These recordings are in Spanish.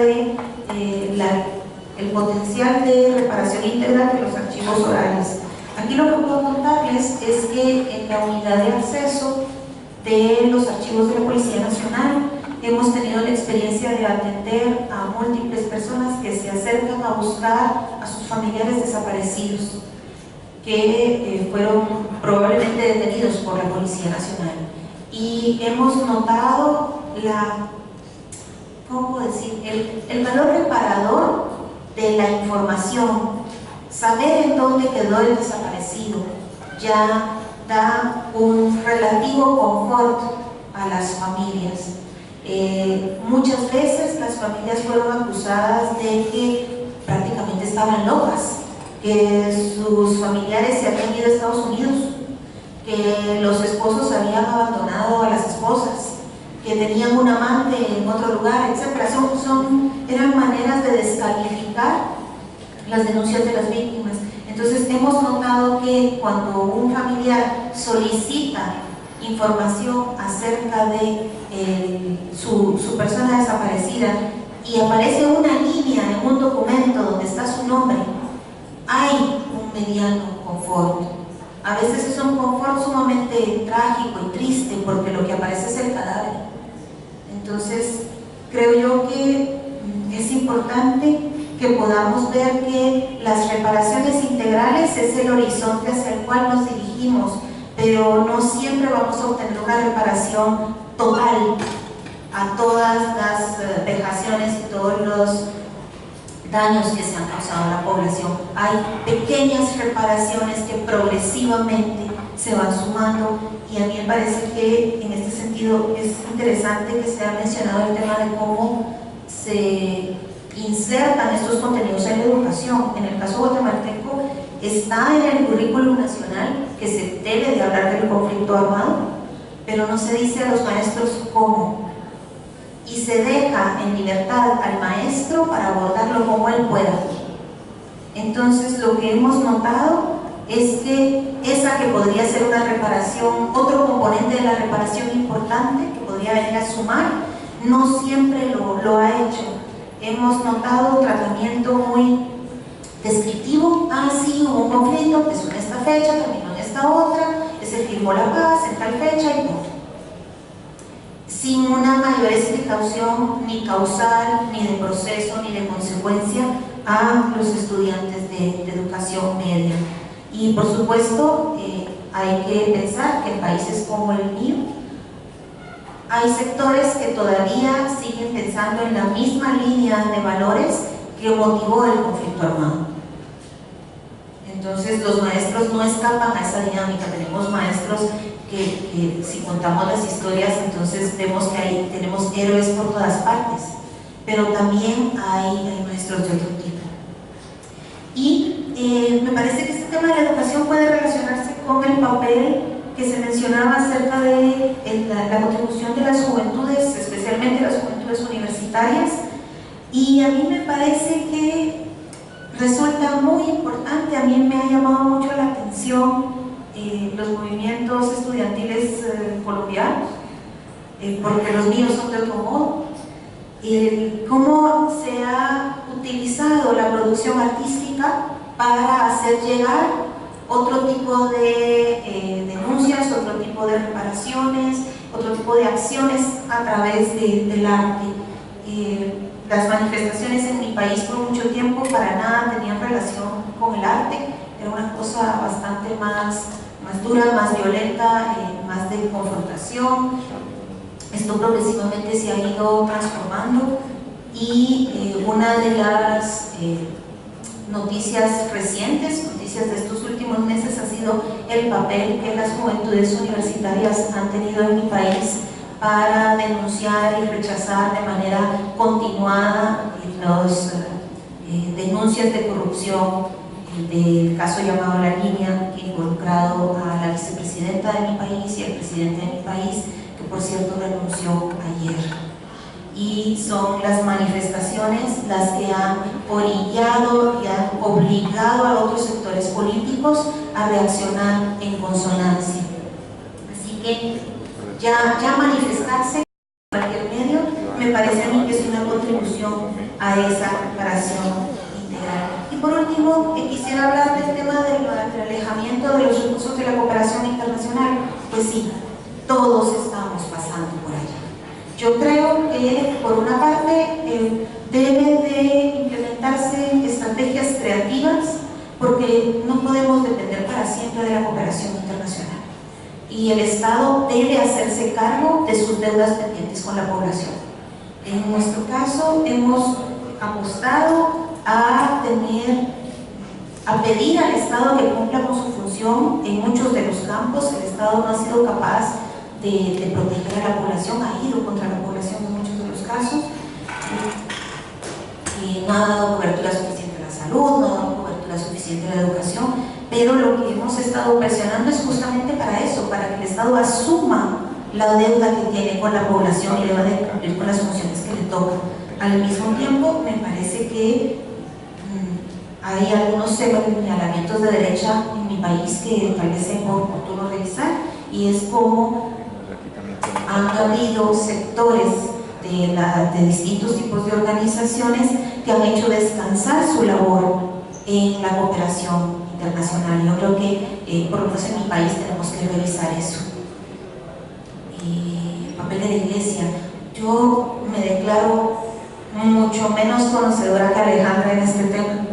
de el potencial de reparación integral de los archivos orales. Aquí lo que puedo contarles es que en la unidad de acceso de los archivos de la Policía Nacional hemos tenido la experiencia de atender a múltiples personas que se acercan a buscar a sus familiares desaparecidos, que fueron probablemente detenidos por la Policía Nacional. Y hemos notado el valor reparador de la información. Saber en dónde quedó el desaparecido ya da un relativo confort a las familias. Muchas veces las familias fueron acusadas de que prácticamente estaban locas, que sus familiares se habían ido a Estados Unidos, que los esposos habían abandonado a las esposas, que tenían un amante en otro lugar, etc. Eran maneras de descalificar las denuncias de las víctimas. Entonces hemos notado que cuando un familiar solicita información acerca de su persona desaparecida y aparece una línea en un documento donde está su nombre, hay un mediano confort. A veces es un confort sumamente trágico y triste porque lo que aparece es el cadáver. Entonces creo yo que es importante que podamos ver que las reparaciones integrales es el horizonte hacia el cual nos dirigimos, pero no siempre vamos a obtener una reparación total a todas las vejaciones y todos los daños que se han causado a la población. Hay pequeñas reparaciones que progresivamente se van sumando, y a mí me parece que en este sentido es interesante que se ha mencionado el tema de cómo se insertan estos contenidos en la educación. En el caso guatemalteco está en el currículum nacional que se debe de hablar del conflicto armado, pero no se dice a los maestros cómo, y se deja en libertad al maestro para abordarlo como él pueda. Entonces lo que hemos notado es que esa que podría ser una reparación, otro componente de la reparación importante que podría venir a sumar, no siempre lo ha hecho. Hemos notado un tratamiento muy descriptivo. Sí, hubo un conflicto, empezó en esta fecha, terminó en esta otra, se firmó la paz en tal fecha y punto, sin una mayor explicación ni causal, ni de proceso, ni de consecuencia a los estudiantes de educación media. Y por supuesto hay que pensar que en países como el mío hay sectores que todavía siguen pensando en la misma línea de valores que motivó el conflicto armado. Entonces los maestros no escapan a esa dinámica. Tenemos maestros que si contamos las historias, entonces vemos que ahí tenemos héroes por todas partes, pero también hay maestros de otro tipo. Y me parece que este tema de la educación puede relacionarse con el papel que se mencionaba acerca de la contribución de las juventudes, especialmente las juventudes universitarias, y a mí me parece que resulta muy importante. A mí me ha llamado mucho la atención los movimientos estudiantiles colombianos, porque los míos son de otro modo, cómo se ha utilizado la producción artística para hacer llegar otro tipo de denuncias, otro tipo de reparaciones, otro tipo de acciones a través del arte. Las manifestaciones en mi país por mucho tiempo para nada tenían relación con el arte, era una cosa bastante más dura, más violenta, más de confrontación. Esto progresivamente se ha ido transformando, y una de las noticias recientes, noticias de estos últimos meses, ha sido el papel que las juventudes universitarias han tenido en mi país para denunciar y rechazar de manera continuada las denuncias de corrupción del caso llamado La Línea, que ha involucrado a la vicepresidenta de mi país y al presidente de mi país, que por cierto renunció ayer. Y son las manifestaciones las que han orillado y han obligado a otros sectores políticos a reaccionar en consonancia. Así que ya manifestarse en cualquier medio me parece a mí que es una contribución a esa reparación integral. Y por último, quisiera hablar del tema del alejamiento de los recursos de la cooperación internacional. Pues sí, todos estamos pasando por allá. Yo creo que, por una parte, debe de implementarse estrategias creativas, porque no podemos depender para siempre de la cooperación internacional. Y el Estado debe hacerse cargo de sus deudas pendientes con la población. En nuestro caso, hemos apostado a pedir al Estado que cumpla con su función en muchos de los campos. El Estado no ha sido capaz de proteger a la población, ha ido contra la población en muchos de los casos, y no ha dado cobertura suficiente a la salud, no ha dado cobertura suficiente a la educación, pero lo que hemos estado presionando es justamente para eso, para que el Estado asuma la deuda que tiene con la población y deba de cumplir con las funciones que le tocan. Al mismo tiempo, me parece que hay algunos señalamientos de derecha en mi país que tal vez sea oportuno revisar, y es como han habido sectores de distintos tipos de organizaciones que han hecho descansar su labor en la cooperación internacional. Yo creo que, por lo menos en mi país, tenemos que revisar eso. El papel de la Iglesia. Yo me declaro mucho menos conocedora que Alejandra en este tema.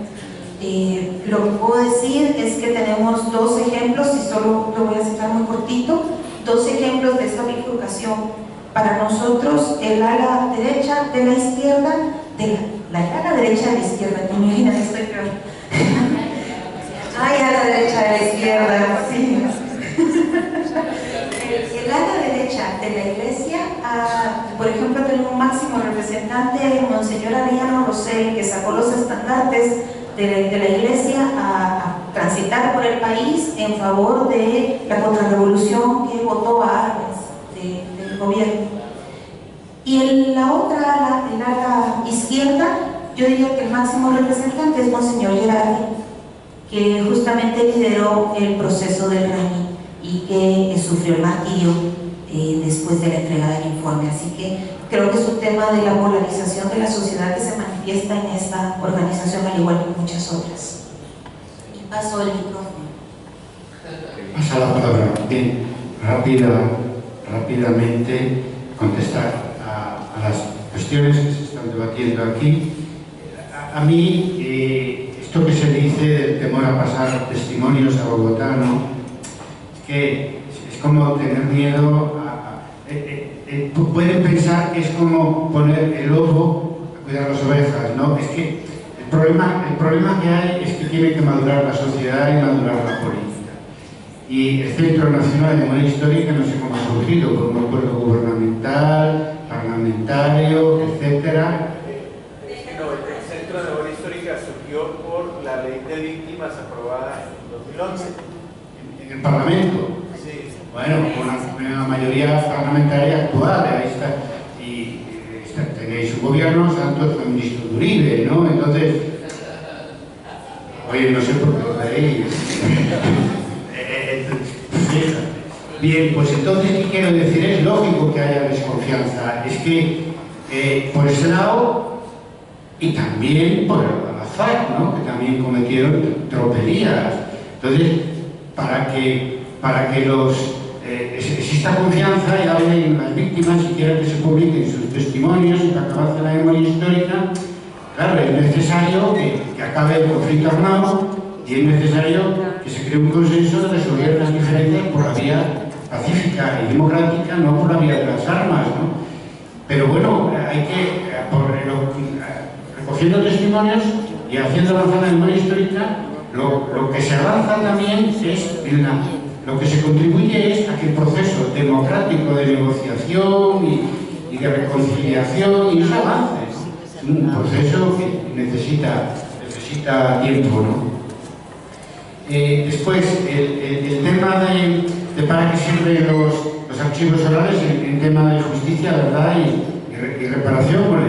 Lo que puedo decir es que tenemos dos ejemplos, y solo lo voy a citar muy cortito, dos ejemplos de esta bifurcación. Para nosotros, el ala derecha de la izquierda, la ala derecha de la izquierda, te imaginas, estoy peor. Ay, ala derecha de la izquierda, sí. El ala derecha de la Iglesia, por ejemplo, tenemos un máximo representante, Monseñor Arellano Rosell, que sacó los estandartes de la Iglesia a transitar por el país en favor de la contrarrevolución que votó a Arbenz del gobierno. Y la otra ala, el ala izquierda, yo diría que el máximo representante es Monseñor Gerardi, que justamente lideró el proceso del Raní y que sufrió el martirio después de la entrega del informe. Así que creo que es un tema de la polarización de la sociedad que se manifiesta en esta organización, al igual que muchas otras. Y paso el micrófono. Pasa la palabra. Bien, rápidamente contestar a las cuestiones que se están debatiendo aquí. A mí, esto que se dice del temor a pasar testimonios a Bogotá, ¿no? Que es como tener miedo pueden pensar que es como poner el lobo a cuidar las ovejas, ¿no? Es que el problema que hay es que tiene que madurar la sociedad y madurar la política. Y el Centro Nacional de Memoria Histórica no sé cómo ha surgido, por un acuerdo gubernamental, parlamentario, etcétera. No, el Centro de Memoria Histórica surgió por la Ley de Víctimas aprobada en 2011. En el Parlamento. Sí. Bueno, con una mayoría parlamentaria actual, ahí está. Y tenéis un gobierno, santo, fue ministro de Uribe, ¿no? Entonces, oye, no sé por qué lo veis. Bien, pues entonces, ¿qué quiero decir? Es lógico que haya desconfianza. Es que por ese lado, y también por la FARC, ¿no? Que también cometieron tropelías. Entonces, para que exista confianza y hablen las víctimas y quieran que se publiquen sus testimonios y para que avance la memoria histórica, claro, es necesario que acabe el conflicto armado y es necesario que se cree un consenso de resolver las diferencias por la vía pacífica y democrática, no por la vía de las armas, ¿no? Pero bueno, hay que, recogiendo testimonios y haciendo avanzar la memoria histórica, lo que se avanza también es lo que se contribuye es a que el proceso democrático de negociación y de reconciliación y eso avance. Es un proceso que necesita tiempo, ¿no? Después, el tema de para qué sirven los archivos orales en tema de justicia, verdad y reparación, bueno,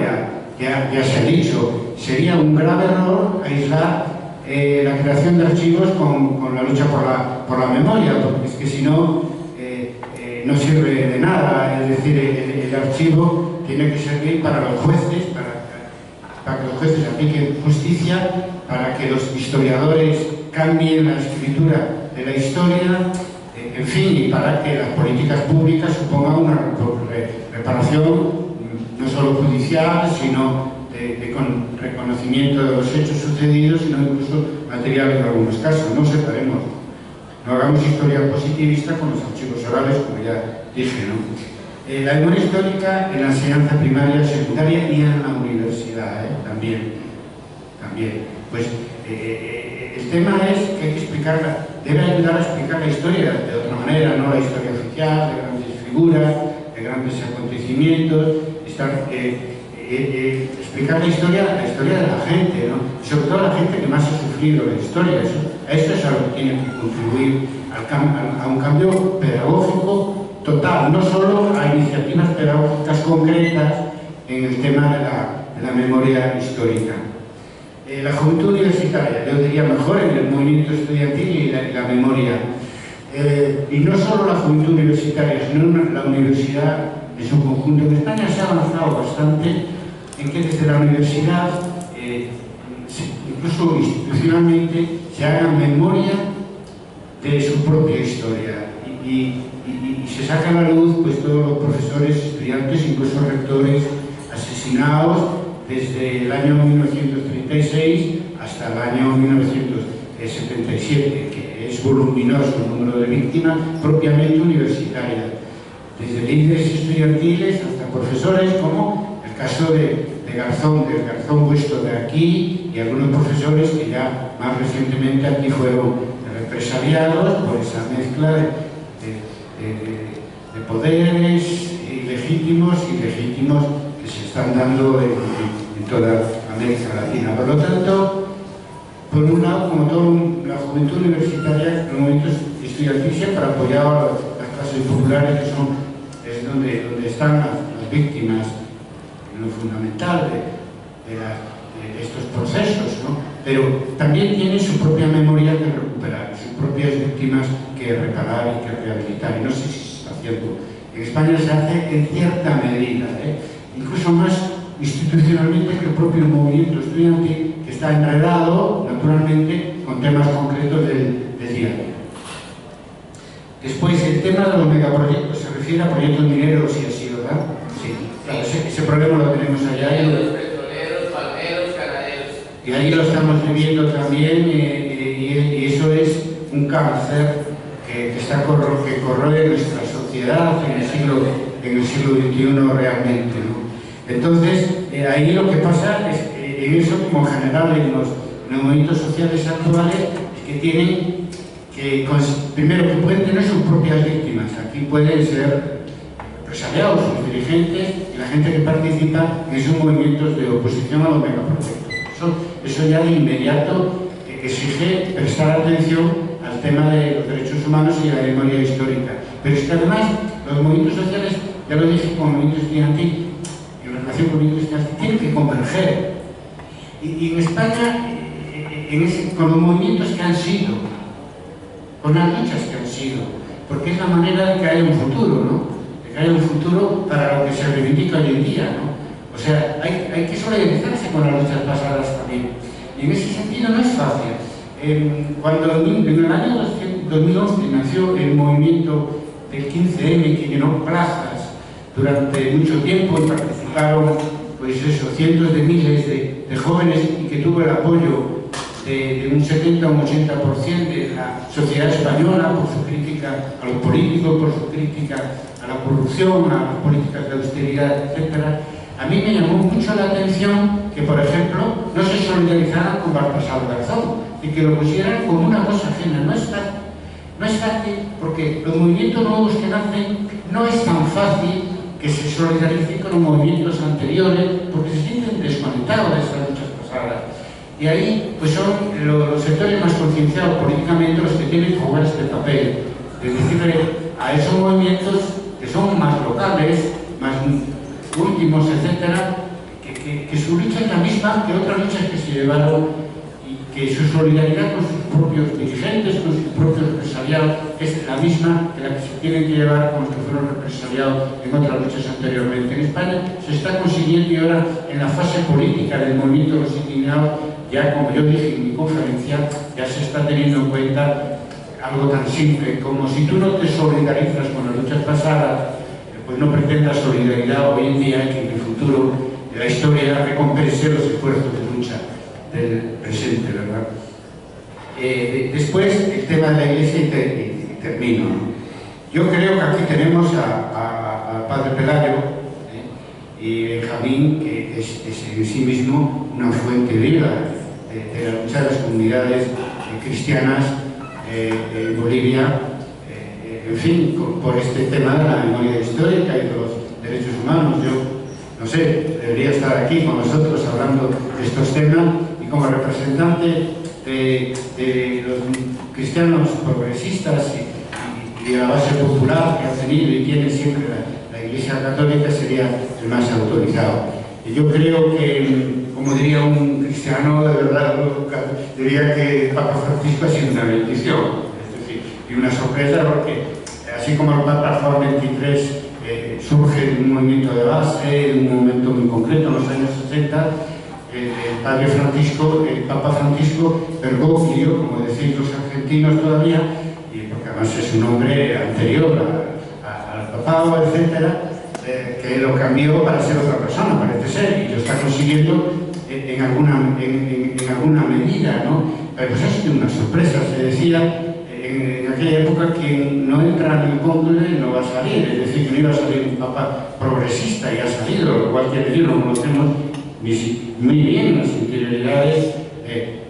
ya se ha dicho, sería un grave error aislar la creación de archivos con la lucha por la memoria, porque es que si no, no sirve de nada. Es decir, el archivo tiene que servir para los jueces, para que los jueces apliquen justicia, para que los historiadores cambien la escritura de la historia, en fin, y para que las políticas públicas supongan una reparación no solo judicial, sino de reconocimiento de los hechos sucedidos, sino incluso material en algunos casos. No separemos, no hagamos historia positivista con los archivos orales, como ya dije, ¿no? La memoria histórica en la enseñanza primaria, secundaria y en la universidad, también. Pues el tema es que hay que explicarla, debe ayudar a explicar la historia de otra manera, no la historia oficial, de grandes figuras, de grandes acontecimientos, explicar la historia de la gente, ¿no? Y sobre todo la gente que más ha sufrido la historia. Eso es a lo que tiene que contribuir a un cambio pedagógico total, no solo a iniciativas pedagógicas concretas en el tema de la memoria histórica. La juventud universitaria, yo diría mejor en el movimiento estudiantil y la memoria. Y no solo la juventud universitaria, sino la universidad en su conjunto. En España se ha avanzado bastante en que desde la universidad, incluso institucionalmente, se haga memoria de su propia historia y se sacan a la luz pues, todos los profesores, estudiantes, incluso rectores asesinados desde el año 1936 hasta el año 1977, que es voluminoso el número de víctimas propiamente universitarias, desde líderes estudiantiles hasta profesores, como el caso del Garzón vuestro de aquí, y algunos profesores que ya más recientemente aquí fueron represaliados por esa mezcla de poderes ilegítimos y legítimos que se están dando en toda América Latina. Por lo tanto, por un lado, como toda la juventud universitaria, los movimientos estudiantiles para apoyar a las clases populares, que es donde están las víctimas, en lo fundamental de estos procesos, ¿no? Pero también tienen su propia memoria que recuperar, sus propias víctimas que reparar y que rehabilitar. Y no sé si se está haciendo. En España se hace en cierta medida, incluso más institucionalmente que el propio movimiento estudiantil, que está enredado, naturalmente, con temas concretos del día a día. Después, el tema de los megaproyectos se refiere a proyectos mineros y así, ¿verdad? Sí, claro, ese problema lo tenemos allá. Los petroleros, palmeros, ganaderos. Y ahí lo estamos viviendo también, y eso es un cáncer que corroe nuestra sociedad en el siglo XXI realmente, ¿no? Entonces, ahí lo que pasa es, en eso como en general en los movimientos sociales actuales, es que tienen que, primero, que pueden tener sus propias víctimas. Aquí pueden ser represaliados sus dirigentes y la gente que participa en esos movimientos de oposición a los megaproyectos. Eso ya de inmediato exige prestar atención al tema de los derechos humanos y la memoria histórica. Pero es que además los movimientos sociales, ya lo dije con el movimiento estudiantil, en relación con el movimiento estudiantil, tienen que converger. Y en España, con los movimientos que han sido, con las luchas que han sido, porque es la manera de que haya un futuro, ¿no? De que haya un futuro para lo que se reivindica hoy en día, ¿no? O sea, hay que solidarizarse con las luchas pasadas también. Y en ese sentido no es fácil. Cuando en el año 2011 nació el movimiento del 15M, que llenó plazas durante mucho tiempo y participaron pues eso, cientos de miles de jóvenes, y que tuvo el apoyo de un 70 o un 80% de la sociedad española por su crítica a los políticos, por su crítica a la corrupción, a las políticas de austeridad, etc. A mí me llamó mucho la atención que, por ejemplo, no se solidarizaran con Baltasar Garzón y que lo pusieran como una cosa ajena. No es fácil porque los movimientos nuevos que nacen no es tan fácil que se solidaricen con los movimientos anteriores porque se sienten desconectados de esas luchas pasadas. Y ahí pues son los sectores más concienciados políticamente los que tienen que jugar este papel, de decirle a esos movimientos que son más locales, más últimos, etcétera, que su lucha es la misma que otras luchas que se llevaron que su solidaridad con sus propios dirigentes, con su propio represaliado, es la misma que la que se tienen que llevar con los que fueron represaliados en otras luchas anteriormente. En España se está consiguiendo, y ahora en la fase política del movimiento de los indignados, ya como yo dije en mi conferencia, ya se está teniendo en cuenta algo tan simple como si tú no te solidarizas con las luchas pasadas, pues no pretendas solidaridad hoy en día, que en el futuro de la historia recompense los esfuerzos de lucha del presente, ¿verdad? Después, el tema de la Iglesia, y termino, ¿no? Yo creo que aquí tenemos al padre Pelayo y Benjamín, que es en sí mismo una fuente viva de la lucha de las comunidades cristianas en Bolivia, en fin, por este tema de la memoria histórica y de los derechos humanos. Yo, no sé, debería estar aquí con nosotros hablando de estos temas, y como representante de los cristianos progresistas y de la base popular que ha tenido y tiene siempre la Iglesia Católica, sería el más autorizado. Y yo creo que, como diría un cristiano de verdad, diría que el Papa Francisco ha sido una bendición, es decir, y una sorpresa, porque así como el Papa Juan XXIII surge de un movimiento de base, de un momento muy concreto en los años 60, el Papa Francisco Bergoglio, como decís los argentinos todavía, y porque además es un hombre anterior al papado, etcétera, que lo cambió para ser otra persona, parece ser, y lo está consiguiendo en alguna medida, ¿no? Pero pues ha sido una sorpresa. Se decía en aquella época que no entra en el cónclave no va a salir, es decir, que no iba a salir un papa progresista, y ha salido, lo cual quiere decir, lo conocemos muy bien las interioridades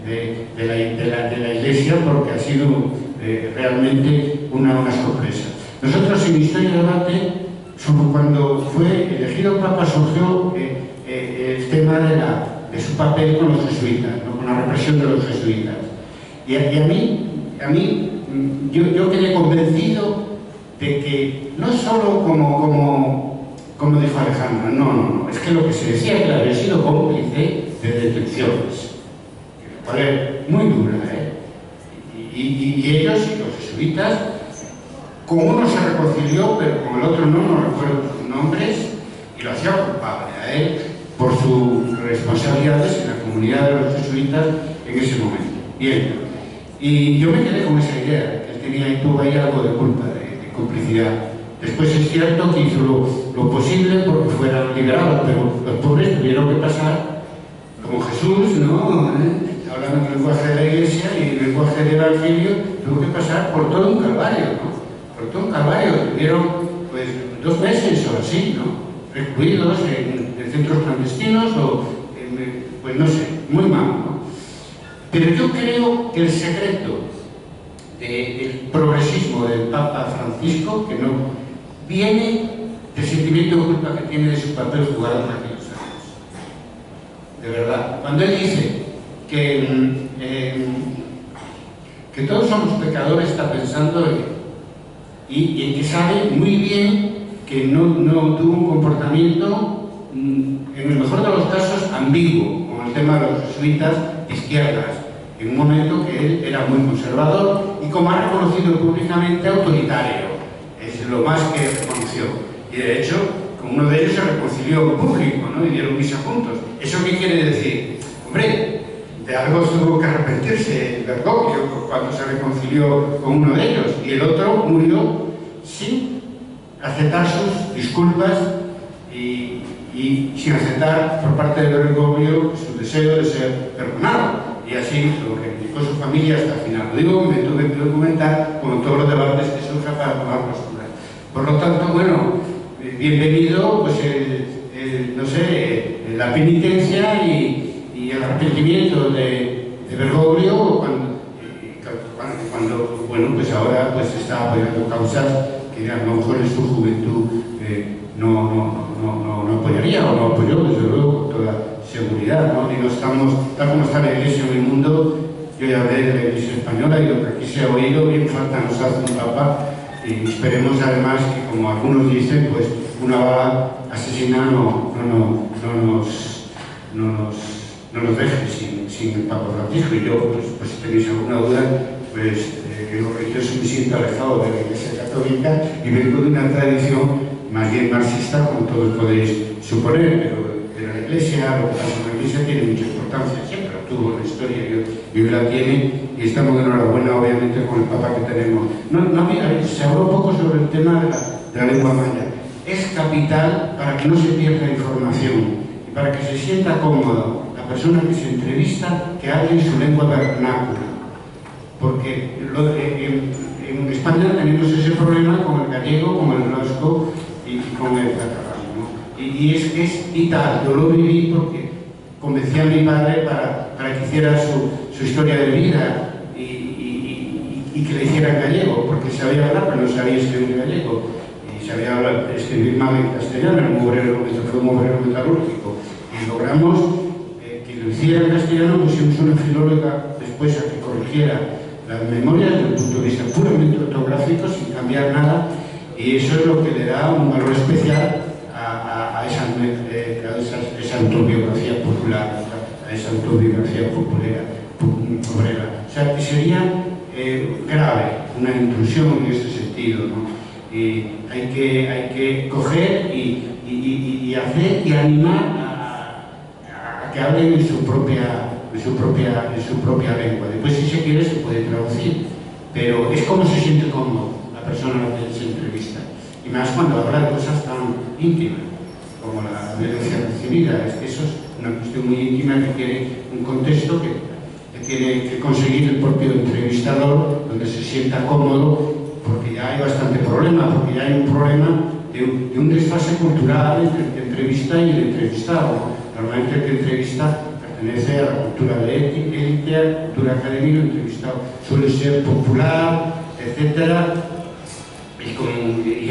de la Iglesia, porque ha sido realmente una sorpresa. Nosotros en Historia y Debate, cuando fue elegido Papa, surgió el tema de su papel con los jesuitas, ¿no? Con la represión de los jesuitas. Y a mí yo quedé convencido de que no solo como dijo Alejandra, no, es que lo que se decía, que había sido cómplice de detenciones, que me parece muy dura, y ellos y los jesuitas, con uno se reconcilió, pero con el otro no recuerdo sus nombres, y lo hacía culpable a él por sus responsabilidades en la comunidad de los jesuitas en ese momento. Bien, y yo me quedé con esa idea, que él tuvo ahí algo de culpa, de complicidad. Después es cierto que hizo lo posible porque fueran liberados, pero los pobres tuvieron que pasar, como Jesús, ¿no? Hablando en el lenguaje de la Iglesia y el lenguaje del Evangelio, tuvo que pasar por todo un calvario, ¿no? Por todo un calvario. Tuvieron pues 2 meses o así, ¿no? Recluidos en centros clandestinos o, pues no sé, muy mal, ¿no? Pero yo creo que el secreto del progresismo del Papa Francisco, que no viene del sentimiento de culpa que tiene de su papel jugado en aquellos años. De verdad. Cuando él dice que todos somos pecadores, está pensando y que sabe muy bien que no tuvo un comportamiento, en el mejor de los casos, ambiguo, con el tema de los jesuitas de izquierdas, en un momento que él era muy conservador y, como ha reconocido públicamente, autoritario. Es lo más que reconoció. Y de hecho, con uno de ellos se reconcilió en público, ¿no? Y dieron misa juntos. ¿Eso qué quiere decir? Hombre, de algo tuvo que arrepentirse Bergoglio cuando se reconcilió con uno de ellos, y el otro murió sin aceptar sus disculpas y sin aceptar por parte de Bergoglio su deseo de ser perdonado. Y así lo reivindicó su familia hasta el final. Lo digo, me tuve que documentar con todos los debates que surjan para tomar postura. Por lo tanto, bueno, bienvenido, pues, no sé, la penitencia y el arrepentimiento de Bergoglio cuando, bueno, pues ahora pues está apoyando causas que a lo mejor en su juventud no apoyaría o no apoyó, desde luego, con toda seguridad, ¿no? Y no estamos, tal como está la Iglesia en el mundo, yo ya hablé de la Iglesia española y lo que aquí se ha oído, bien falta nos hace un Papa, y esperemos además que, como algunos dicen, pues una bala asesina no nos deje sin sin el Papa Francisco. Y yo, pues si tenéis alguna duda, pues en lo religioso me siento alejado de la Iglesia Católica y vengo de una tradición más bien marxista, como todos podéis suponer, pero la Iglesia, lo que pasa en la Iglesia tiene mucha importancia, siempre la tuvo en la historia y hoy la tiene, y estamos de enhorabuena obviamente con el Papa que tenemos. Se habló un poco sobre el tema de la lengua maya. Es capital para que no se pierda información y para que se sienta cómodo la persona que se entrevista, que hable en su lengua vernácula. Porque en España tenemos ese problema con el gallego, con el vasco y con el catalán, ¿no? Y es vital. Yo lo viví porque convencí a mi padre para que hiciera su historia de vida y que le hiciera en gallego, porque sabía hablar, pero no sabía escribir gallego. Y sabía escribir mal en castellano, fue un obrero metalúrgico. Y logramos que lo hiciera en castellano, pusimos una filóloga después a que corrigiera las memorias desde el punto de vista puramente ortográfico, sin cambiar nada, y eso es lo que le da un valor especial a esa autobiografía popular, a esa autobiografía obrera. O sea, que sería grave una intrusión en este sentido, ¿no? Y hay que coger y hacer y animar a que hablen en su propia lengua. Después, si se quiere, se puede traducir, pero es como se siente cómodo la persona a la que se entrevista, y más cuando habla de cosas tan íntimas como la violencia recibida. Es que eso es una cuestión muy íntima que tiene un contexto que tiene que conseguir el propio entrevistador, donde se sienta cómodo, porque ya hay bastante problema, porque ya hay un problema de un desfase cultural entre el que entrevista y el entrevistado. Normalmente el que entrevista pertenece a la cultura de élite, a la cultura académica, el entrevistado suele ser popular, etc. Y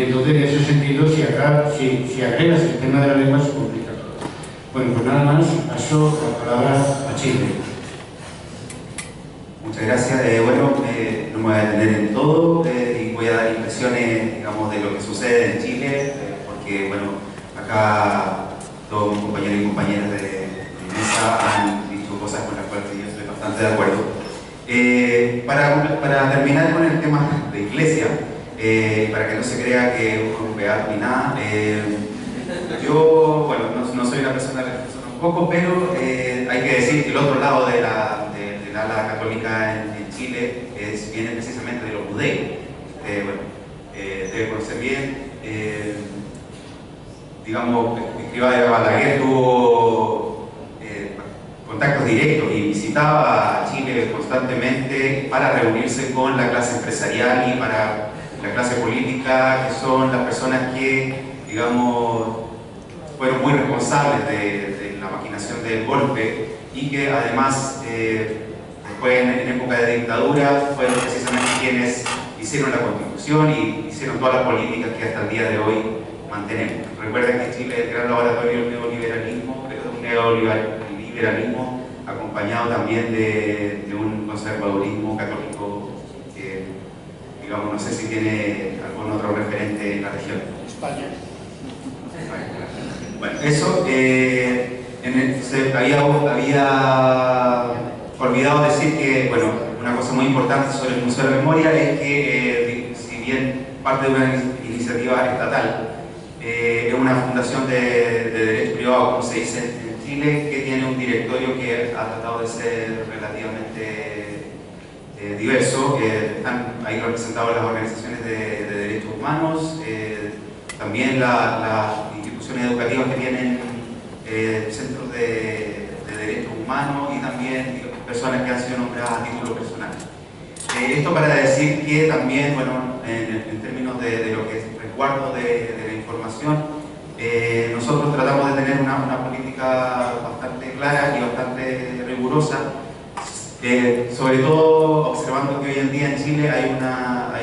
entonces, en ese sentido, si agregas el tema de la lengua, se complica todo. Bueno, pues nada más, paso la palabra a Chile. Muchas gracias. Bueno, no me voy a detener en todo y voy a dar impresiones, digamos, de lo que sucede en Chile, porque, bueno, acá todos mis compañeros y compañeras de mesa han dicho cosas con las cuales yo estoy bastante de acuerdo. Para terminar con el tema de Iglesia, para que no se crea que uno es un beato ni nada, yo, bueno, no soy una persona religiosa tampoco, pero hay que decir que el otro lado del ala católica en Chile viene precisamente de los judeos. Bueno, debe conocer bien, digamos, Escrivá de Balaguer tuvo contactos directos y visitaba a Chile constantemente para reunirse con la clase empresarial y para la clase política, que son las personas que, digamos, fueron muy responsables de la maquinación del golpe y que además después en época de dictadura fueron precisamente quienes hicieron la constitución y hicieron todas las políticas que hasta el día de hoy mantenemos. Recuerden que Chile es el gran laboratorio del neoliberalismo, pero es un neoliberalismo acompañado también de un conservadurismo católico que, digamos, no sé si tiene algún otro referente en la región. España. Bueno, eso, se había olvidado decir que, bueno, una cosa muy importante sobre el Museo de la Memoria es que, si bien parte de una iniciativa estatal, es una fundación de derecho privado, como se dice en Chile, que tiene un directorio que ha tratado de ser relativamente diverso. Están ahí representadas las organizaciones de derechos humanos, también las instituciones educativas que tienen centros de derechos humanos y también personas que han sido nombradas a título personal. Esto para decir que también, bueno, en términos de lo que es resguardo de la información, nosotros tratamos de tener una política bastante clara y bastante rigurosa, sobre todo observando que hoy en día en Chile hay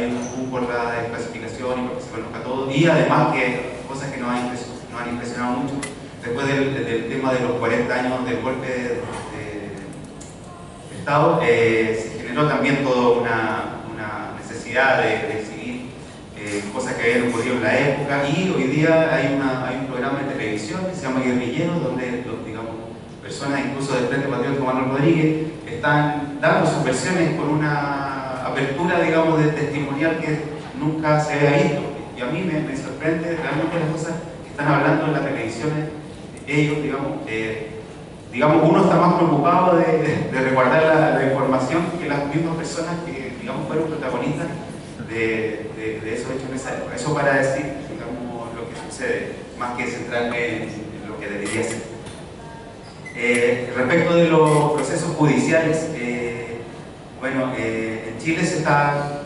un boom por la desclasificación y porque se conozca todo, y además que cosas que nos han impresionado mucho, después del tema de los 40 años del golpe de Estado, se generó también toda una necesidad de exhibir cosas que habían ocurrido en la época, y hoy día hay un programa de televisión que se llama Guerrilleros, donde digamos, personas incluso del Frente Patriótico Manuel Juan Rodríguez, están dando sus versiones con una apertura, digamos, de testimonial que nunca se había visto. Y a mí me sorprende realmente las cosas que están hablando en las televisiones, ellos, digamos, uno está más preocupado de resguardar la información que las mismas personas que, digamos, fueron protagonistas de esos hechos en esa época. Eso para decir, digamos, lo que sucede, más que centrarme en lo que debería ser. Respecto de los procesos judiciales, bueno, en Chile se está,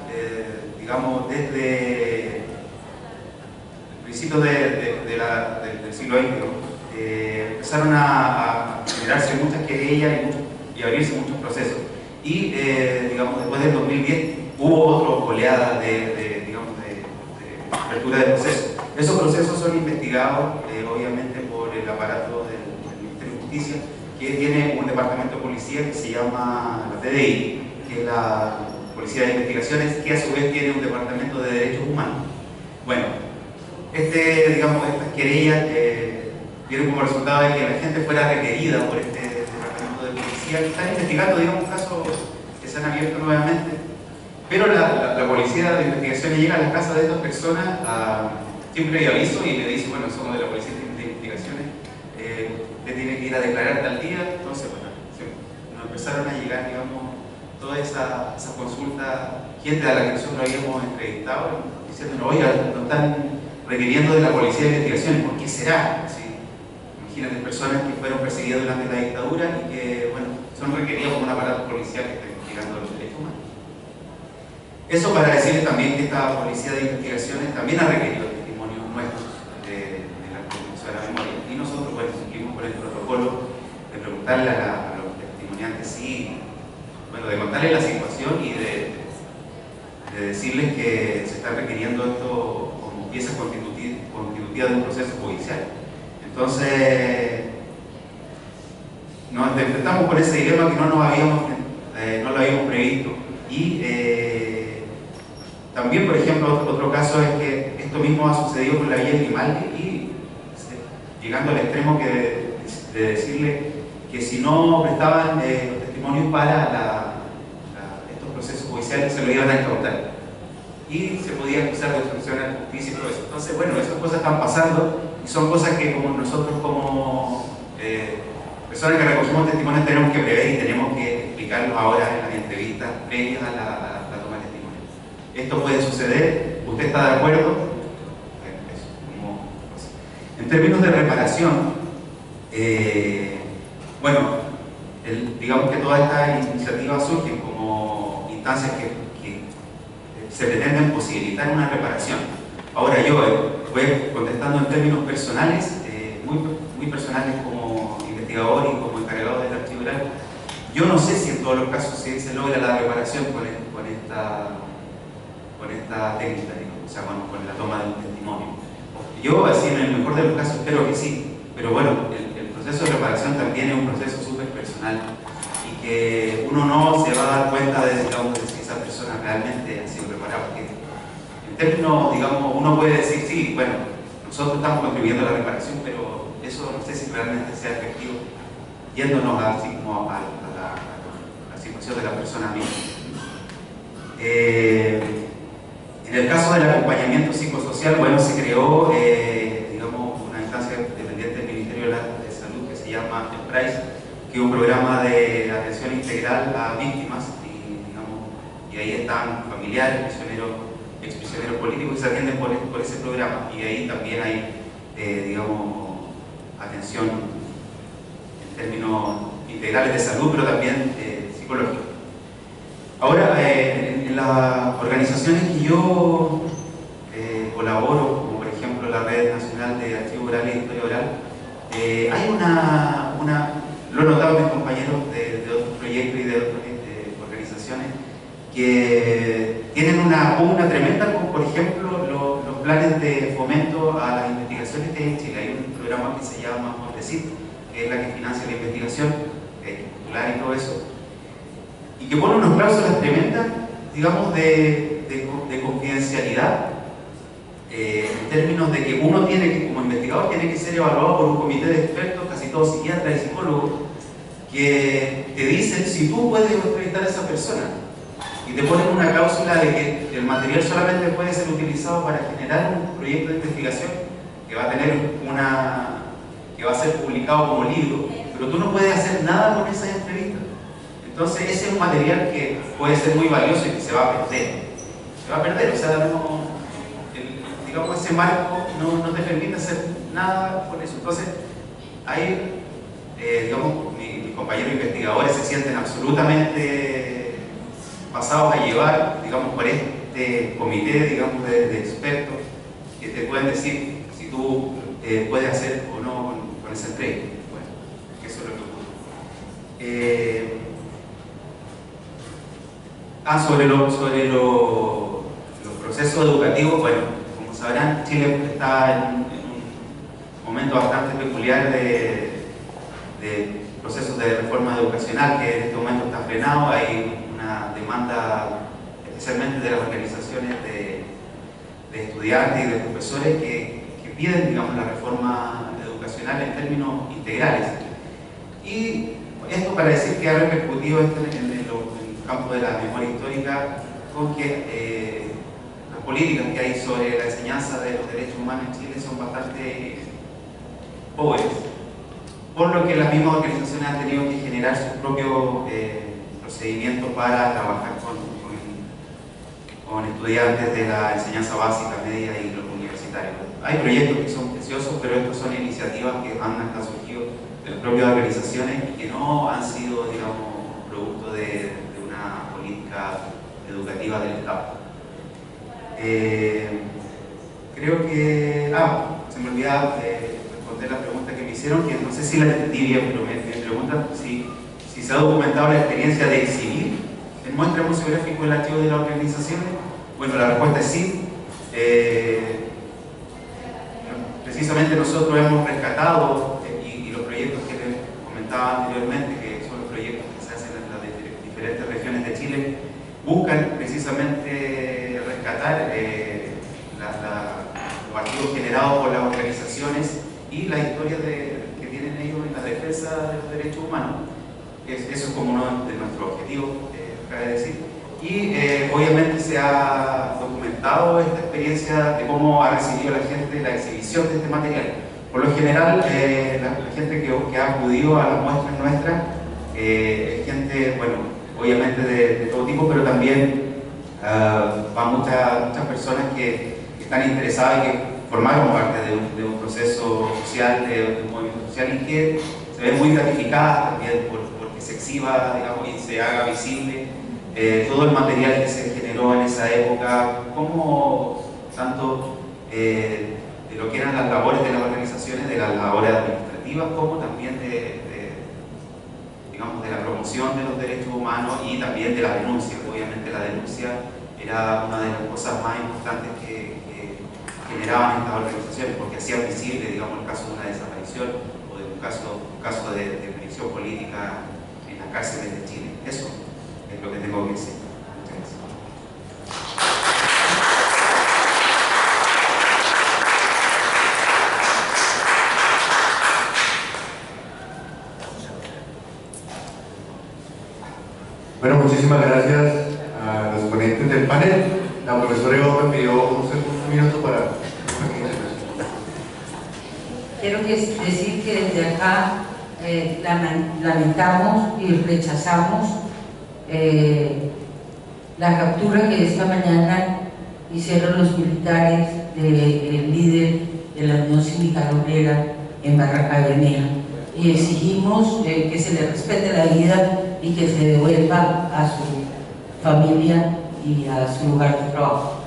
digamos, desde el principio del siglo XX, empezaron a generarse muchas querellas y abrirse muchos procesos. Y, digamos, después del 2010 hubo otra oleada de apertura de procesos. Esos procesos son investigados, obviamente, por el aparato del Ministerio de Justicia, que tiene un departamento de policía que se llama la PDI, que es la Policía de Investigaciones, que a su vez tiene un departamento de derechos humanos. Bueno, digamos, estas querellas dieron como resultado de que la gente fuera requerida por este departamento de policía, que está investigando, digamos, casos que se han abierto nuevamente, pero la policía de investigación llega a las casas de estas personas siempre hay aviso y le dice, bueno, somos de la policía de investigaciones, usted tiene que ir a declarar tal día. Entonces, bueno, nos empezaron a llegar, digamos, toda esa consulta, gente a la que nosotros habíamos entrevistado, diciendo, oiga, nos están requiriendo de la policía de investigaciones, ¿por qué será? ¿Sí? Imagínate personas que fueron perseguidas durante la dictadura y que, bueno, son requeridas como un aparato policial que está investigando los derechos humanos. Eso para decirles también que esta policía de investigaciones también ha requerido testimonios nuestros de la Comisión de la Memoria. Y nosotros, bueno, cumplimos con el protocolo de preguntarle a los testimoniantes si, bueno, de contarles la situación y de decirles que se está requiriendo esto como pieza constitutiva de un proceso judicial. Entonces, nos enfrentamos con ese dilema que no lo habíamos previsto. Y también, por ejemplo, otro caso es que esto mismo ha sucedido con la Villa Grimaldi y llegando al extremo de decirle que si no prestaban los testimonios para estos procesos judiciales se lo iban a incautar y se podía acusar de obstrucción a la justicia y todo eso. Entonces, bueno, esas cosas están pasando y son cosas que como nosotros como personas que recogemos testimonios tenemos que prever y tenemos que explicarlos ahora en las entrevistas previas a la toma de testimonio. Esto puede suceder, ¿usted está de acuerdo? En términos de reparación, bueno, digamos que todas estas iniciativas surgen como instancias que se pretenden posibilitar una reparación. Ahora yo voy contestando en términos personales, muy personales como investigador y como encargado del archivo oral. Yo no sé si en todos los casos se logra la reparación con esta técnica, digamos, o sea, con la toma de un testimonio. Yo, así en el mejor de los casos, espero que sí, pero bueno, el proceso de reparación también es un proceso súper personal y que uno no se va a dar cuenta de si esa persona realmente ha sido reparada, porque en términos, digamos, uno puede decir, sí, bueno, nosotros estamos contribuyendo a la reparación, pero eso no sé si realmente sea efectivo, yéndonos así como a la situación de la persona misma. En el caso del acompañamiento psicosocial, bueno, se creó, digamos, una instancia dependiente del Ministerio de Salud que se llama EMPRAIS, que es un programa de atención integral a víctimas, y ahí están familiares, exprisioneros políticos que se atienden por ese programa, y ahí también hay, digamos, atención en términos integrales de salud, pero también psicológicos. Ahora, en las organizaciones que yo colaboro, como por ejemplo la Red Nacional de Archivo Oral y Historia Oral, hay lo he notado en mis compañeros de otros proyectos y de otras organizaciones, que tienen una tremenda, como por ejemplo los planes de fomento a las investigaciones que hay en Chile. Hay un programa que se llama Montecit, que es la que financia la investigación, titular y todo eso, y que pone unas cláusulas tremendas, digamos, de confidencialidad, en términos de que uno tiene que, como investigador, tiene que ser evaluado por un comité de expertos, casi todos psiquiatras y psicólogos, que te dicen si tú puedes entrevistar a esa persona y te ponen una cláusula de que el material solamente puede ser utilizado para generar un proyecto de investigación que va a tener que va a ser publicado como libro, pero tú no puedes hacer nada con esas entrevistas. Entonces ese es un material que puede ser muy valioso y que se va a perder. Se va a perder, o sea, digamos, ese marco no te permite hacer nada con eso. Entonces, ahí, digamos, mis compañeros investigadores se sienten absolutamente pasados a llevar, digamos, por este comité, digamos, de expertos que te pueden decir si tú puedes hacer o no con esa entrega. Bueno, eso es lo que ocurre. Sobre los procesos educativos, bueno, como sabrán, Chile está en un momento bastante peculiar de procesos de reforma educacional que en este momento está frenado. Hay una demanda, especialmente de las organizaciones de estudiantes y de profesores que piden, digamos, la reforma educacional en términos integrales. Y esto para decir que ha repercutido esto en el campo de la memoria histórica, con que las políticas que hay sobre la enseñanza de los derechos humanos en Chile son bastante pobres, por lo que las mismas organizaciones han tenido que generar sus propios procedimientos para trabajar con estudiantes de la enseñanza básica, media y los universitarios. Hay proyectos que son preciosos, pero estos son iniciativas que han surgido de las propias organizaciones y que no han sido, digamos, producto de una política educativa del Estado. Creo que... se me olvidaba responder la pregunta que me hicieron, que no sé si la entendí bien, pero me preguntan si se ha documentado la experiencia de exhibir en muestra museográfico el archivo de las organizaciones. Bueno, la respuesta es sí. Precisamente nosotros hemos rescatado y los proyectos que les comentaba anteriormente, que son los proyectos que se hacen en las diferentes regiones de Chile, buscan precisamente rescatar los archivos generados por las organizaciones y la historia que tienen ellos en la defensa de los derechos humanos. Eso es como uno de nuestros objetivos, cabe decir. Y obviamente se ha documentado esta experiencia de cómo ha recibido la gente la exhibición de este material. Por lo general, la gente que ha acudido a las muestras nuestras es gente, bueno, obviamente de todo tipo, pero también van muchas personas que están interesadas y que formaron parte de un proceso social, de un movimiento social, y que se ven muy gratificadas también porque se exhiba, digamos, y se haga visible todo el material que se generó en esa época, como tanto de lo que eran las labores de las organizaciones, de las labores administrativas, como también digamos, de la promoción de los derechos humanos y también de la denuncia. Obviamente la denuncia era una de las cosas más importantes que generaban estas organizaciones, porque hacían visible, digamos, el caso de una desaparición o de un caso de prisión política en las cárceles de Chile. Eso es lo que tengo que decir. Muchas gracias. Bueno, muchísimas gracias a los ponentes del panel. La profesora Ivonne me pidió un minuto para... Quiero decir que desde acá lamentamos y rechazamos la captura que esta mañana hicieron los militares del líder de la Unión Sindical Obrera en Barranca Bermeja, y exigimos que se le respete la vida y que se devuelva a su familia y a su lugar de trabajo.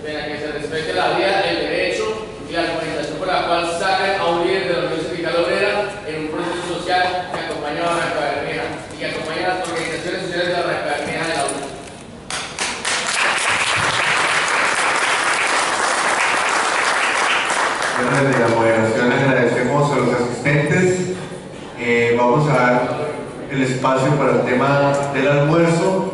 Que se respete la vida, el derecho y la argumentación por la cual sacan a un líder de la Unión Sindical Obrera en un proceso social que acompaña a Barranca Bermeja y que acompaña a las organizaciones sociales de Barranca Bermeja de la UNA. Bueno, desde la moderación agradecemos a los asistentes. Vamos a dar el espacio para el tema del almuerzo.